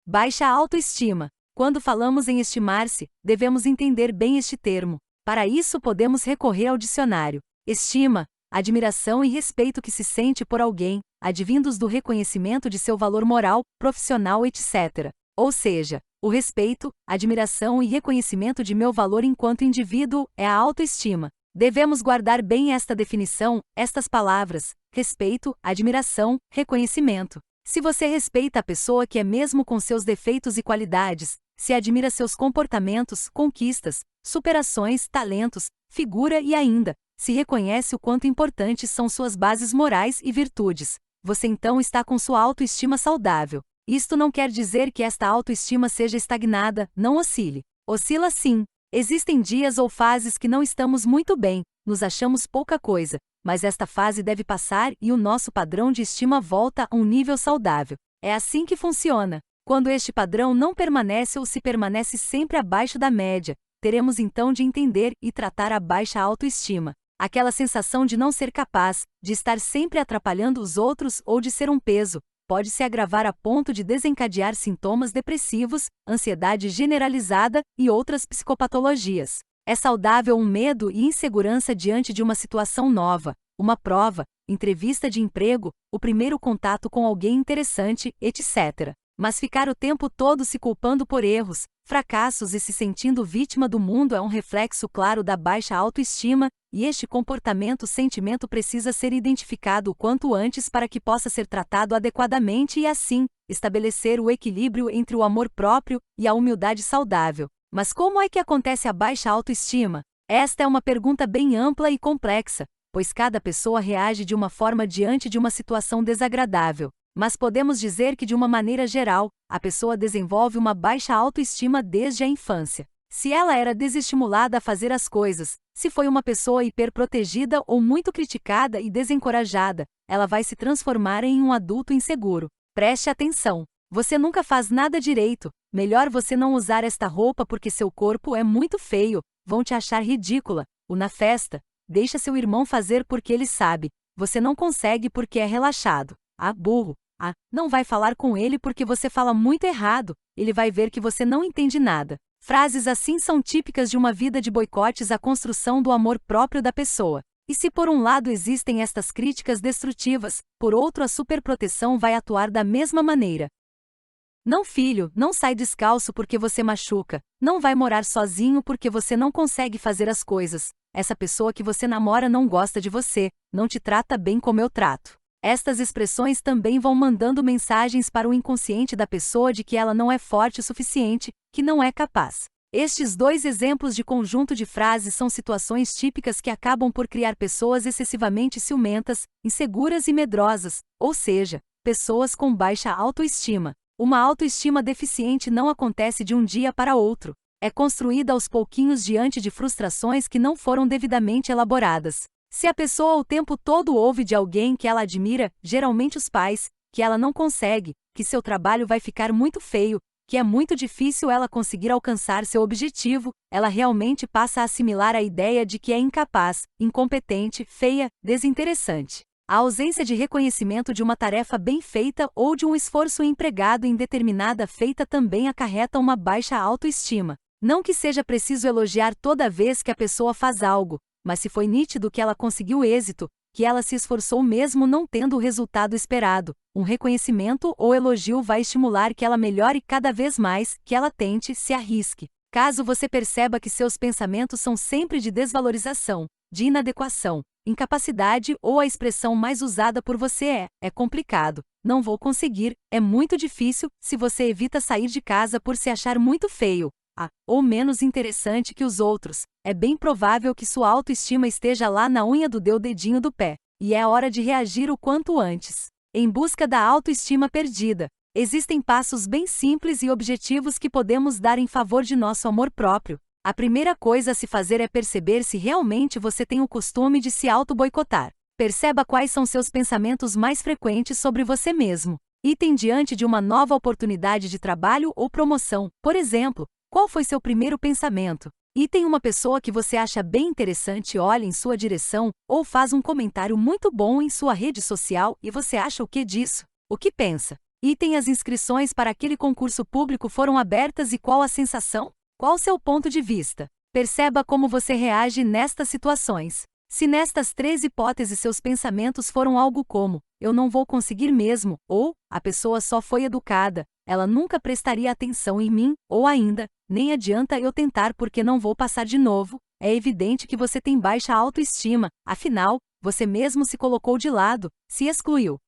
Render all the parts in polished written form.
Baixa autoestima. Quando falamos em estimar-se, devemos entender bem este termo. Para isso podemos recorrer ao dicionário. Estima, admiração e respeito que se sente por alguém, advindos do reconhecimento de seu valor moral, profissional, etc. Ou seja, o respeito, admiração e reconhecimento de meu valor enquanto indivíduo é a autoestima. Devemos guardar bem esta definição, estas palavras: respeito, admiração, reconhecimento. Se você respeita a pessoa que é mesmo com seus defeitos e qualidades, se admira seus comportamentos, conquistas, superações, talentos, figura e ainda, se reconhece o quanto importantes são suas bases morais e virtudes, você então está com sua autoestima saudável. Isto não quer dizer que esta autoestima seja estagnada, não oscile. Oscila sim. Existem dias ou fases que não estamos muito bem, nos achamos pouca coisa, mas esta fase deve passar e o nosso padrão de estima volta a um nível saudável. É assim que funciona. Quando este padrão não permanece ou se permanece sempre abaixo da média, teremos então de entender e tratar a baixa autoestima. Aquela sensação de não ser capaz, de estar sempre atrapalhando os outros ou de ser um peso, pode se agravar a ponto de desencadear sintomas depressivos, ansiedade generalizada e outras psicopatologias. É saudável um medo e insegurança diante de uma situação nova, uma prova, entrevista de emprego, o primeiro contato com alguém interessante, etc. Mas ficar o tempo todo se culpando por erros, fracassos e se sentindo vítima do mundo é um reflexo claro da baixa autoestima, e este sentimento precisa ser identificado o quanto antes para que possa ser tratado adequadamente e assim, estabelecer o equilíbrio entre o amor próprio e a humildade saudável. Mas como é que acontece a baixa autoestima? Esta é uma pergunta bem ampla e complexa, pois cada pessoa reage de uma forma diante de uma situação desagradável. Mas podemos dizer que de uma maneira geral, a pessoa desenvolve uma baixa autoestima desde a infância. Se ela era desestimulada a fazer as coisas, se foi uma pessoa hiperprotegida ou muito criticada e desencorajada, ela vai se transformar em um adulto inseguro. Preste atenção. Você nunca faz nada direito. Melhor você não usar esta roupa porque seu corpo é muito feio. Vão te achar ridícula. Ou na festa, deixa seu irmão fazer porque ele sabe. Você não consegue porque é relaxado. Ah, burro. Ah, não vai falar com ele porque você fala muito errado. Ele vai ver que você não entende nada. Frases assim são típicas de uma vida de boicotes à construção do amor próprio da pessoa. E se por um lado existem estas críticas destrutivas, por outro a superproteção vai atuar da mesma maneira. Não, filho, não sai descalço porque você machuca. Não vai morar sozinho porque você não consegue fazer as coisas. Essa pessoa que você namora não gosta de você, não te trata bem como eu trato. Estas expressões também vão mandando mensagens para o inconsciente da pessoa de que ela não é forte o suficiente, que não é capaz. Estes dois exemplos de conjunto de frases são situações típicas que acabam por criar pessoas excessivamente ciumentas, inseguras e medrosas, ou seja, pessoas com baixa autoestima. Uma autoestima deficiente não acontece de um dia para outro. É construída aos pouquinhos diante de frustrações que não foram devidamente elaboradas. Se a pessoa o tempo todo ouve de alguém que ela admira, geralmente os pais, que ela não consegue, que seu trabalho vai ficar muito feio, que é muito difícil ela conseguir alcançar seu objetivo, ela realmente passa a assimilar a ideia de que é incapaz, incompetente, feia, desinteressante. A ausência de reconhecimento de uma tarefa bem feita ou de um esforço empregado em determinada feita também acarreta uma baixa autoestima. Não que seja preciso elogiar toda vez que a pessoa faz algo, mas se foi nítido que ela conseguiu êxito, que ela se esforçou mesmo não tendo o resultado esperado, um reconhecimento ou elogio vai estimular que ela melhore cada vez mais, que ela tente, se arrisque. Caso você perceba que seus pensamentos são sempre de desvalorização, de inadequação, incapacidade ou a expressão mais usada por você é complicado, não vou conseguir, é muito difícil, se você evita sair de casa por se achar muito feio, ou menos interessante que os outros, é bem provável que sua autoestima esteja lá na unha do dedinho do pé, e é hora de reagir o quanto antes. Em busca da autoestima perdida, existem passos bem simples e objetivos que podemos dar em favor de nosso amor próprio. A primeira coisa a se fazer é perceber se realmente você tem o costume de se auto-boicotar. Perceba quais são seus pensamentos mais frequentes sobre você mesmo. Item diante de uma nova oportunidade de trabalho ou promoção, por exemplo, qual foi seu primeiro pensamento? Item uma pessoa que você acha bem interessante olha em sua direção, ou faz um comentário muito bom em sua rede social e você acha o que disso? O que pensa? Item: as inscrições para aquele concurso público foram abertas e qual a sensação? Qual seu ponto de vista? Perceba como você reage nestas situações. Se nestas 3 hipóteses seus pensamentos foram algo como: eu não vou conseguir mesmo, ou a pessoa só foi educada, ela nunca prestaria atenção em mim, ou ainda, nem adianta eu tentar porque não vou passar de novo, é evidente que você tem baixa autoestima, afinal, você mesmo se colocou de lado, se excluiu.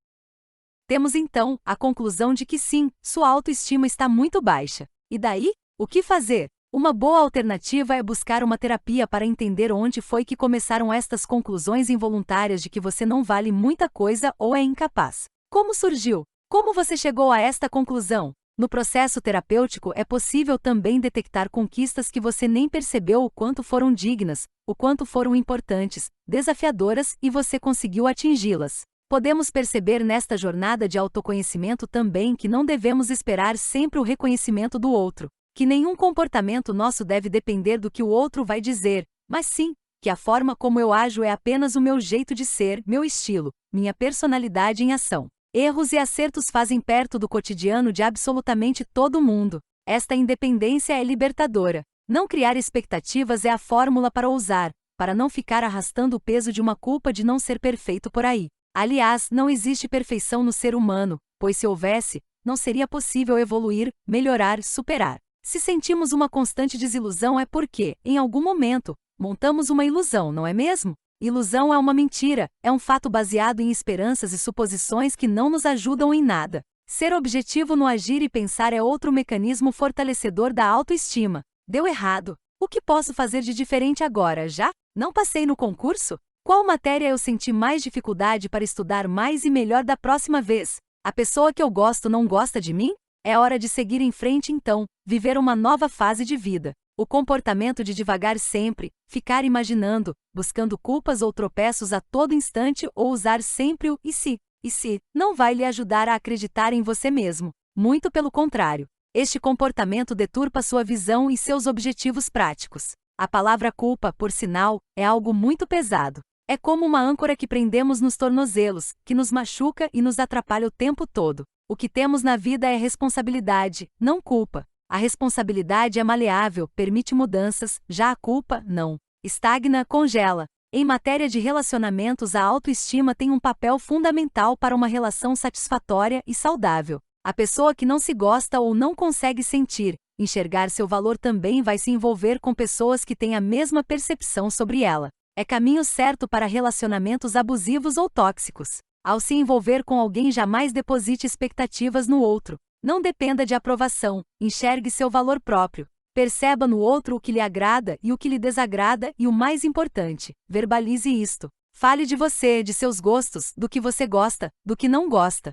Temos então a conclusão de que sim, sua autoestima está muito baixa. E daí? O que fazer? Uma boa alternativa é buscar uma terapia para entender onde foi que começaram estas conclusões involuntárias de que você não vale muita coisa ou é incapaz. Como surgiu? Como você chegou a esta conclusão? No processo terapêutico é possível também detectar conquistas que você nem percebeu o quanto foram dignas, o quanto foram importantes, desafiadoras e você conseguiu atingi-las. Podemos perceber nesta jornada de autoconhecimento também que não devemos esperar sempre o reconhecimento do outro, que nenhum comportamento nosso deve depender do que o outro vai dizer, mas sim, que a forma como eu ajo é apenas o meu jeito de ser, meu estilo, minha personalidade em ação. Erros e acertos fazem perto do cotidiano de absolutamente todo mundo. Esta independência é libertadora. Não criar expectativas é a fórmula para ousar, para não ficar arrastando o peso de uma culpa de não ser perfeito por aí. Aliás, não existe perfeição no ser humano, pois se houvesse, não seria possível evoluir, melhorar, superar. Se sentimos uma constante desilusão é porque, em algum momento, montamos uma ilusão, não é mesmo? Ilusão é uma mentira, é um fato baseado em esperanças e suposições que não nos ajudam em nada. Ser objetivo no agir e pensar é outro mecanismo fortalecedor da autoestima. Deu errado. O que posso fazer de diferente agora, já? Não passei no concurso? Qual matéria eu senti mais dificuldade para estudar mais e melhor da próxima vez? A pessoa que eu gosto não gosta de mim? É hora de seguir em frente então, viver uma nova fase de vida. O comportamento de devagar sempre, ficar imaginando, buscando culpas ou tropeços a todo instante ou usar sempre o e se, não vai lhe ajudar a acreditar em você mesmo. Muito pelo contrário. Este comportamento deturpa sua visão e seus objetivos práticos. A palavra culpa, por sinal, é algo muito pesado. É como uma âncora que prendemos nos tornozelos, que nos machuca e nos atrapalha o tempo todo. O que temos na vida é responsabilidade, não culpa. A responsabilidade é maleável, permite mudanças, já a culpa, não. Estagna, congela. Em matéria de relacionamentos, a autoestima tem um papel fundamental para uma relação satisfatória e saudável. A pessoa que não se gosta ou não consegue sentir, enxergar seu valor também vai se envolver com pessoas que têm a mesma percepção sobre ela. É caminho certo para relacionamentos abusivos ou tóxicos. Ao se envolver com alguém, jamais deposite expectativas no outro. Não dependa de aprovação, enxergue seu valor próprio. Perceba no outro o que lhe agrada e o que lhe desagrada e o mais importante, verbalize isto. Fale de você, de seus gostos, do que você gosta, do que não gosta.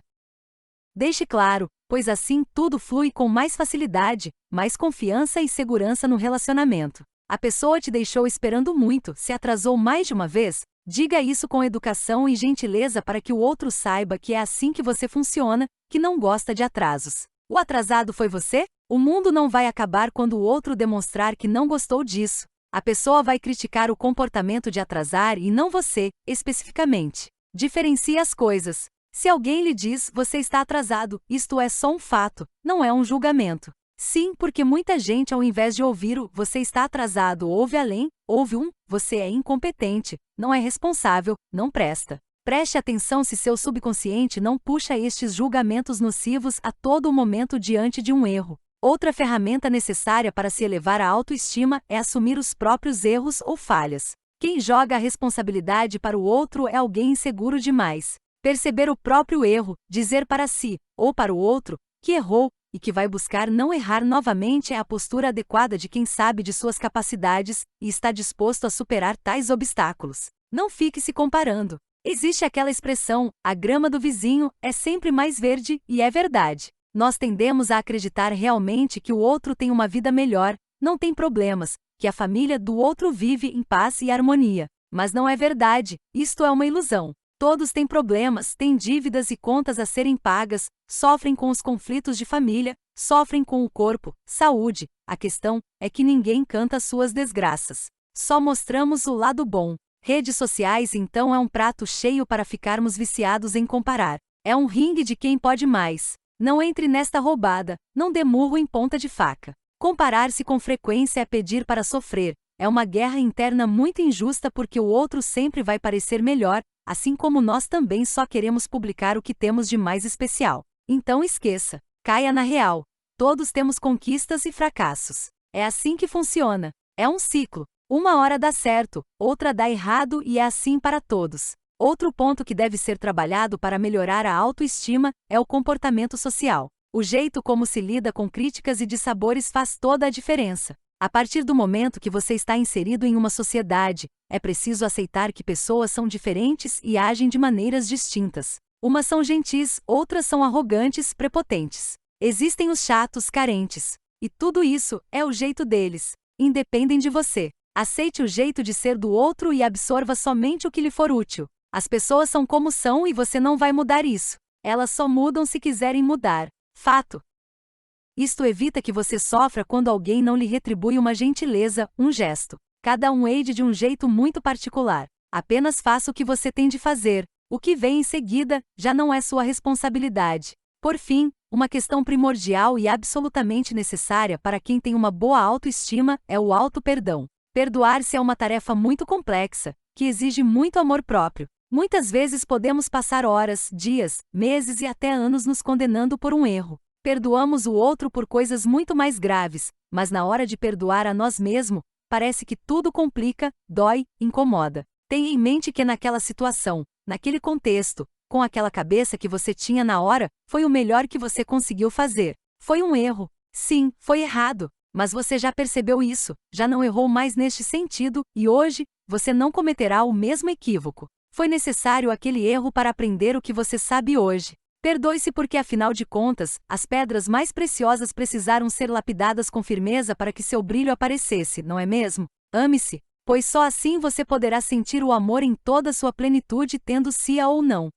Deixe claro, pois assim tudo flui com mais facilidade, mais confiança e segurança no relacionamento. A pessoa te deixou esperando muito, se atrasou mais de uma vez? Diga isso com educação e gentileza para que o outro saiba que é assim que você funciona, que não gosta de atrasos. O atrasado foi você? O mundo não vai acabar quando o outro demonstrar que não gostou disso. A pessoa vai criticar o comportamento de atrasar e não você, especificamente. Diferencie as coisas. Se alguém lhe diz, você está atrasado, isto é só um fato, não é um julgamento. Sim, porque muita gente, ao invés de ouvir o você está atrasado, ouve além, ouve um você é incompetente, não é responsável, não presta. Preste atenção se seu subconsciente não puxa estes julgamentos nocivos a todo momento diante de um erro. Outra ferramenta necessária para se elevar a autoestima é assumir os próprios erros ou falhas. Quem joga a responsabilidade para o outro é alguém inseguro demais. Perceber o próprio erro, dizer para si, ou para o outro, que errou, e que vai buscar não errar novamente é a postura adequada de quem sabe de suas capacidades e está disposto a superar tais obstáculos. Não fique se comparando. Existe aquela expressão, a grama do vizinho é sempre mais verde, e é verdade. Nós tendemos a acreditar realmente que o outro tem uma vida melhor, não tem problemas, que a família do outro vive em paz e harmonia. Mas não é verdade, isto é uma ilusão. Todos têm problemas, têm dívidas e contas a serem pagas, sofrem com os conflitos de família, sofrem com o corpo, saúde. A questão é que ninguém canta suas desgraças. Só mostramos o lado bom. Redes sociais então é um prato cheio para ficarmos viciados em comparar. É um ringue de quem pode mais. Não entre nesta roubada, não dê murro em ponta de faca. Comparar-se com frequência é pedir para sofrer, é uma guerra interna muito injusta porque o outro sempre vai parecer melhor, assim como nós também só queremos publicar o que temos de mais especial. Então esqueça, caia na real. Todos temos conquistas e fracassos. É assim que funciona. É um ciclo. Uma hora dá certo, outra dá errado e é assim para todos. Outro ponto que deve ser trabalhado para melhorar a autoestima é o comportamento social. O jeito como se lida com críticas e dissabores faz toda a diferença. A partir do momento que você está inserido em uma sociedade, é preciso aceitar que pessoas são diferentes e agem de maneiras distintas. Umas são gentis, outras são arrogantes, prepotentes. Existem os chatos, carentes. E tudo isso é o jeito deles. Independem de você. Aceite o jeito de ser do outro e absorva somente o que lhe for útil. As pessoas são como são e você não vai mudar isso. Elas só mudam se quiserem mudar. Fato. Isto evita que você sofra quando alguém não lhe retribui uma gentileza, um gesto. Cada um age de um jeito muito particular. Apenas faça o que você tem de fazer. O que vem em seguida já não é sua responsabilidade. Por fim, uma questão primordial e absolutamente necessária para quem tem uma boa autoestima é o auto-perdão. Perdoar-se é uma tarefa muito complexa, que exige muito amor próprio. Muitas vezes podemos passar horas, dias, meses e até anos nos condenando por um erro. Perdoamos o outro por coisas muito mais graves, mas na hora de perdoar a nós mesmos, parece que tudo complica, dói, incomoda. Tenha em mente que naquela situação, naquele contexto, com aquela cabeça que você tinha na hora, foi o melhor que você conseguiu fazer. Foi um erro. Sim, foi errado. Mas você já percebeu isso, já não errou mais neste sentido, e hoje, você não cometerá o mesmo equívoco. Foi necessário aquele erro para aprender o que você sabe hoje. Perdoe-se porque, afinal de contas, as pedras mais preciosas precisaram ser lapidadas com firmeza para que seu brilho aparecesse, não é mesmo? Ame-se, pois só assim você poderá sentir o amor em toda sua plenitude, tendo-se-a ou não.